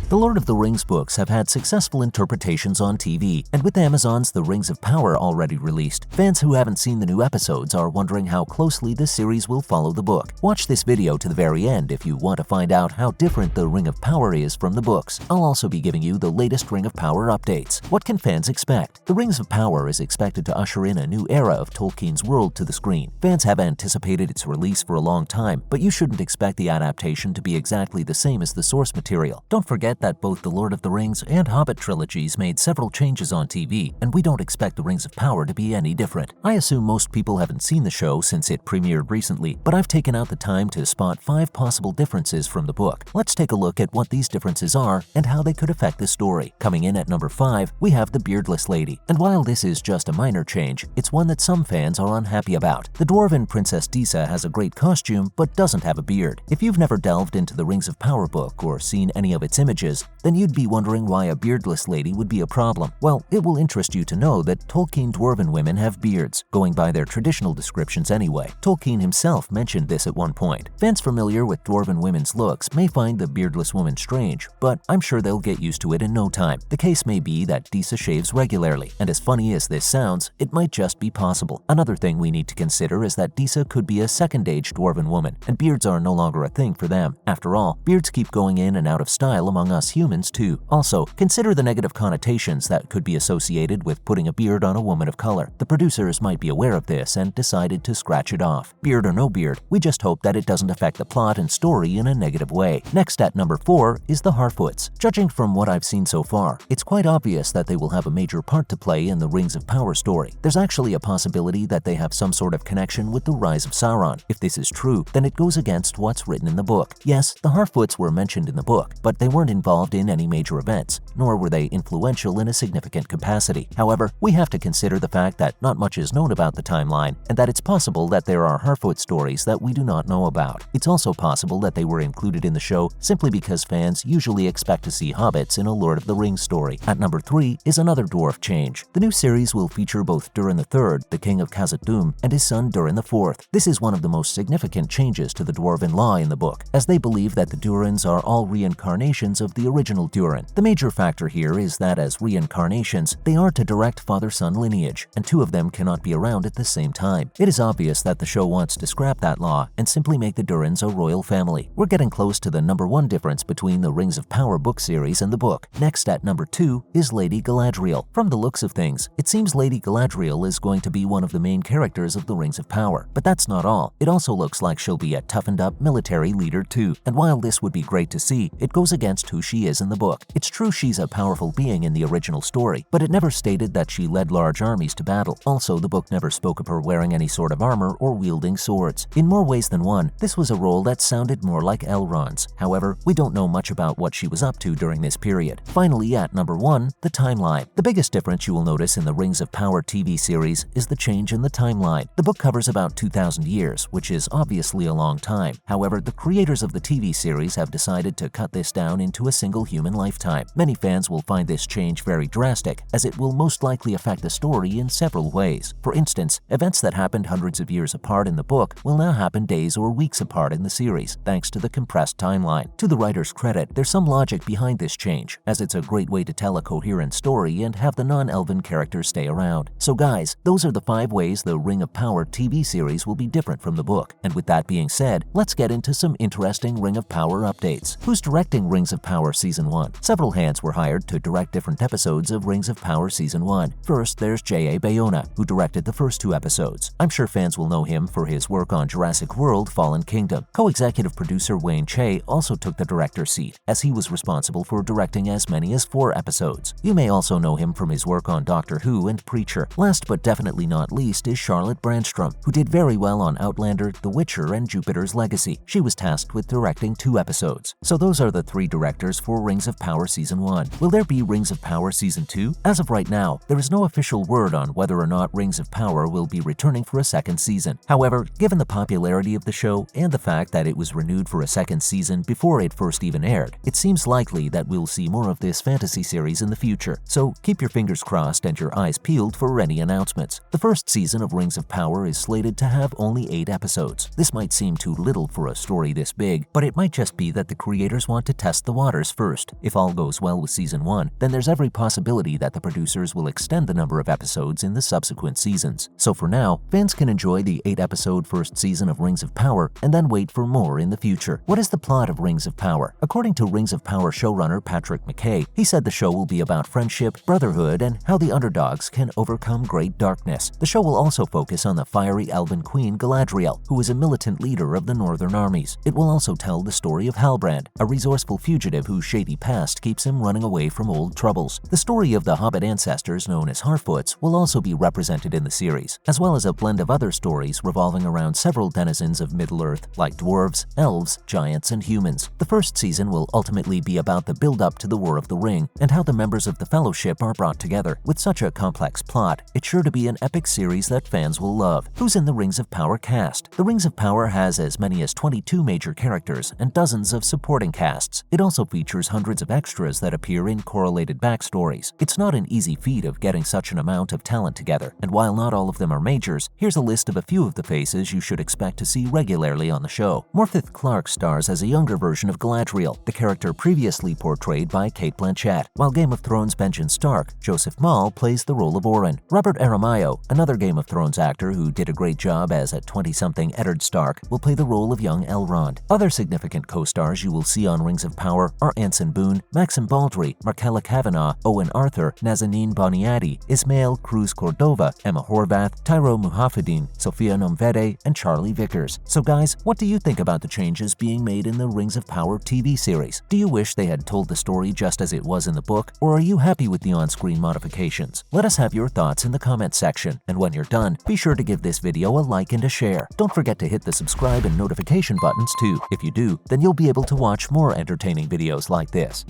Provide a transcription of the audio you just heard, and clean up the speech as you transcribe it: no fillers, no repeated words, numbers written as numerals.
The Lord of the Rings books have had successful interpretations on TV, and with Amazon's The Rings of Power already released, fans who haven't seen the new episodes are wondering how closely this series will follow the book. Watch this video to the very end if you want to find out how different the Ring of Power is from the books. I'll also be giving you the latest Ring of Power updates. What can fans expect? The Rings of Power is expected to usher in a new era of Tolkien's world to the screen. Fans have anticipated its release for a long time, but you shouldn't expect the adaptation to be exactly the same as the source material. Don't forget that both the Lord of the Rings and Hobbit trilogies made several changes on TV, and we don't expect the Rings of Power to be any different. I assume most people haven't seen the show since it premiered recently, but I've taken out the time to spot 5 possible differences from the book. Let's take a look at what these differences are and how they could affect the story. Coming in at number 5, we have the Beardless Lady. And while this is just a minor change, it's one that some fans are unhappy about. The Dwarven Princess Disa has a great costume, but doesn't have a beard. If you've never delved into the Rings of Power book or seen any of its images, then you'd be wondering why a beardless lady would be a problem. Well, it will interest you to know that Tolkien Dwarven women have beards, going by their traditional descriptions anyway. Tolkien himself mentioned this at one point. Fans familiar with Dwarven women's looks may find the beardless woman strange, but I'm sure they'll get used to it in no time. The case may be that Disa shaves regularly, and as funny as this sounds, it might just be possible. Another thing we need to consider is that Disa could be a second-age Dwarven woman, and beards are no longer a thing for them. After all, beards keep going in and out of style among us humans too. Also, consider the negative connotations that could be associated with putting a beard on a woman of color. The producers might be aware of this and decided to scratch it off. Beard or no beard, we just hope that it doesn't affect the plot and story in a negative way. Next at number 4 is the Harfoots. Judging from what I've seen so far, it's quite obvious that they will have a major part to play in the Rings of Power story. There's actually a possibility that they have some sort of connection with the rise of Sauron. If this is true, then it goes against what's written in the book. Yes, the Harfoots were mentioned in the book, but they weren't involved in any major events, nor were they influential in a significant capacity. However, we have to consider the fact that not much is known about the timeline, and that it's possible that there are Harfoot stories that we do not know about. It's also possible that they were included in the show simply because fans usually expect to see hobbits in a Lord of the Rings story. At number 3 is another dwarf change. The new series will feature both Durin III, the king of Khazad-dûm, and his son Durin IV. This is one of the most significant changes to the dwarven law in the book, as they believe that the Durins are all reincarnations of the original Durin. The major factor here is that as reincarnations, they are to direct father-son lineage, and 2 of them cannot be around at the same time. It is obvious that the show wants to scrap that law and simply make the Durins a royal family. We're getting close to the number 1 difference between the Rings of Power book series and the book. Next at number 2 is Lady Galadriel. From the looks of things, it seems Lady Galadriel is going to be one of the main characters of the Rings of Power. But that's not all. It also looks like she'll be a toughened-up military leader too. And while this would be great to see, it goes against who she is in the book. It's true she's a powerful being in the original story, but it never stated that she led large armies to battle. Also, the book never spoke of her wearing any sort of armor or wielding swords. In more ways than one, this was a role that sounded more like Elrond's. However, we don't know much about what she was up to during this period. Finally, at number 1, the timeline. The biggest difference you will notice in the Rings of Power TV series is the change in the timeline. The book covers about 2,000 years, which is obviously a long time. However, the creators of the TV series have decided to cut this down into a single human lifetime. Many fans will find this change very drastic, as it will most likely affect the story in several ways. For instance, events that happened hundreds of years apart in the book will now happen days or weeks apart in the series, thanks to the compressed timeline. To the writer's credit, there's some logic behind this change, as it's a great way to tell a coherent story and have the non-elven characters stay around. So guys, those are the 5 ways the Ring of Power TV series will be different from the book. And with that being said, let's get into some interesting Ring of Power updates. Who's directing Rings of Power Season 1? Several hands were hired to direct different episodes of Rings of Power Season 1. First, there's J.A. Bayona, who directed the first 2 episodes. I'm sure fans will know him for his work on Jurassic World: Fallen Kingdom. Co-executive producer Wayne Che also took the director's seat, as he was responsible for directing as many as 4 episodes. You may also know him from his work on Doctor Who and Preacher. Last but definitely not least is Charlotte Brandstrom, who did very well on Outlander, The Witcher, and Jupiter's Legacy. She was tasked with directing 2 episodes. So those are the 3 directors for Rings of Power Season 1. Will there be Rings of Power Season 2? As of right now, there is no official word on whether or not Rings of Power will be returning for a second season. However, given the popularity of the show and the fact that it was renewed for a second season before it first even aired, it seems likely that we'll see more of this fantasy series in the future. So keep your fingers crossed and your eyes peeled for any announcements. The first season of Rings of Power is slated to have only 8 episodes. This might seem too little for a story this big, but it might just be that the creators want to test the waters matters first. If all goes well with Season 1, then there's every possibility that the producers will extend the number of episodes in the subsequent seasons. So for now, fans can enjoy the 8-episode first season of Rings of Power and then wait for more in the future. What is the plot of Rings of Power? According to Rings of Power showrunner Patrick McKay, he said the show will be about friendship, brotherhood, and how the underdogs can overcome great darkness. The show will also focus on the fiery elven queen Galadriel, who is a militant leader of the northern armies. It will also tell the story of Halbrand, a resourceful fugitive whose shady past keeps him running away from old troubles. The story of the Hobbit ancestors known as Harfoots will also be represented in the series, as well as a blend of other stories revolving around several denizens of Middle-earth like dwarves, elves, giants, and humans. The first season will ultimately be about the build-up to the War of the Ring and how the members of the Fellowship are brought together. With such a complex plot, it's sure to be an epic series that fans will love. Who's in the Rings of Power cast? The Rings of Power has as many as 22 major characters and dozens of supporting casts. It also features hundreds of extras that appear in correlated backstories. It's not an easy feat of getting such an amount of talent together, and while not all of them are majors, here's a list of a few of the faces you should expect to see regularly on the show. Morfydd Clark stars as a younger version of Galadriel, the character previously portrayed by Cate Blanchett, while Game of Thrones Benjen Stark, Joseph Mawle plays the role of Oren. Robert Aramayo, another Game of Thrones actor who did a great job as a 20-something Eddard Stark, will play the role of young Elrond. Other significant co-stars you will see on Rings of Power are Anson Boone, Maxim Baldry, Markella Kavanagh, Owen Arthur, Nazanin Boniadi, Ismael Cruz Cordova, Emma Horvath, Tyro Muhaffedin, Sofia Nomvede, and Charlie Vickers. So guys, what do you think about the changes being made in the Rings of Power TV series? Do you wish they had told the story just as it was in the book, or are you happy with the on-screen modifications? Let us have your thoughts in the comments section, and when you're done, be sure to give this video a like and a share. Don't forget to hit the subscribe and notification buttons too. If you do, then you'll be able to watch more entertaining videos like this.